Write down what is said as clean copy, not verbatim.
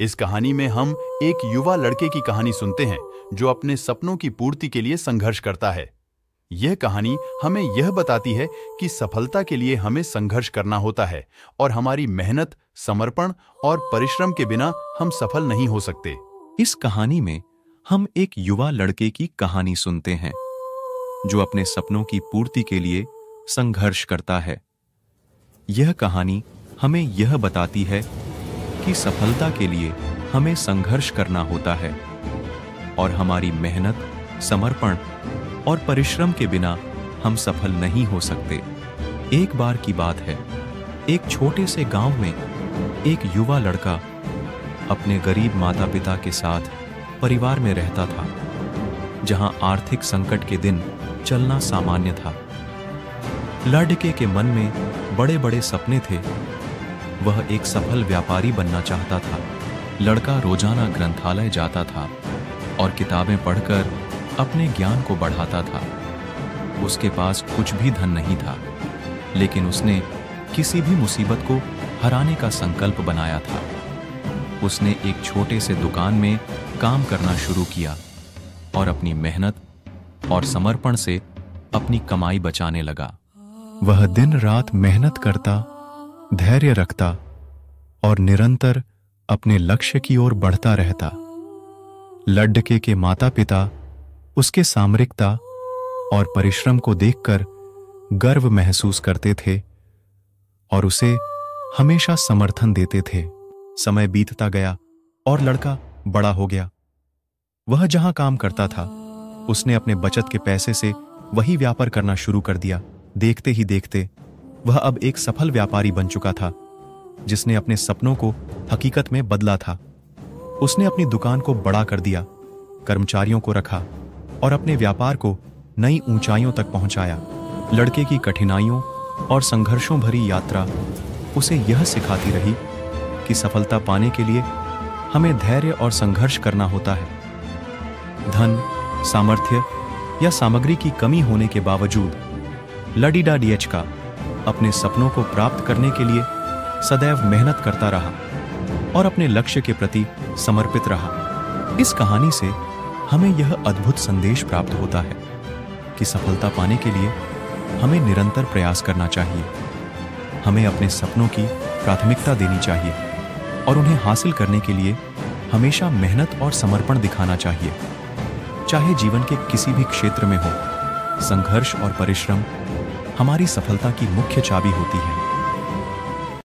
इस कहानी में हम एक युवा लड़के की कहानी सुनते हैं जो अपने सपनों की पूर्ति के लिए संघर्ष करता है। यह कहानी हमें यह बताती है कि सफलता के लिए हमें संघर्ष करना होता है और हमारी मेहनत, समर्पण और परिश्रम के बिना हम सफल नहीं हो सकते। इस कहानी में हम एक युवा लड़के की कहानी सुनते हैं जो अपने सपनों की पूर्ति के लिए संघर्ष करता है। यह कहानी हमें यह बताती है कि सफलता के लिए हमें संघर्ष करना होता है और हमारी मेहनत, समर्पण और परिश्रम के बिना हम सफल नहीं हो सकते। एक बार की बात है, एक छोटे से गांव में एक युवा लड़का अपने गरीब माता पिता के साथ परिवार में रहता था, जहां आर्थिक संकट के दिन चलना सामान्य था। लड़के के मन में बड़े बड़े सपने थे। वह एक सफल व्यापारी बनना चाहता था। लड़का रोजाना ग्रंथालय जाता था और किताबें पढ़कर अपने ज्ञान को बढ़ाता था। उसके पास कुछ भी धन नहीं था, लेकिन उसने किसी भी मुसीबत को हराने का संकल्प बनाया था। उसने एक छोटे से दुकान में काम करना शुरू किया और अपनी मेहनत और समर्पण से अपनी कमाई बचाने लगा। वह दिन रात मेहनत करता, धैर्य रखता और निरंतर अपने लक्ष्य की ओर बढ़ता रहता। लड़के के माता पिता उसके सामरिकता और परिश्रम को देखकर गर्व महसूस करते थे और उसे हमेशा समर्थन देते थे। समय बीतता गया और लड़का बड़ा हो गया। वह जहां काम करता था, उसने अपने बचत के पैसे से वही व्यापार करना शुरू कर दिया। देखते ही देखते वह अब एक सफल व्यापारी बन चुका था, जिसने अपने सपनों को हकीकत में बदला था। उसने अपनी दुकान को बड़ा कर दिया, कर्मचारियों को रखा और अपने व्यापार को नई ऊंचाइयों तक पहुंचाया। लड़के की कठिनाइयों और संघर्षों भरी यात्रा उसे यह सिखाती रही कि सफलता पाने के लिए हमें धैर्य और संघर्ष करना होता है। धन, सामर्थ्य या सामग्री की कमी होने के बावजूद लड़ीडा डीएच का अपने सपनों को प्राप्त करने के लिए सदैव मेहनत करता रहा और अपने लक्ष्य के प्रति समर्पित रहा। इस कहानी से हमें यह अद्भुत संदेश प्राप्त होता है कि सफलता पाने के लिए हमें निरंतर प्रयास करना चाहिए। हमें अपने सपनों की प्राथमिकता देनी चाहिए और उन्हें हासिल करने के लिए हमेशा मेहनत और समर्पण दिखाना चाहिए। चाहे जीवन के किसी भी क्षेत्र में हो, संघर्ष और परिश्रम हमारी सफलता की मुख्य चाबी होती है।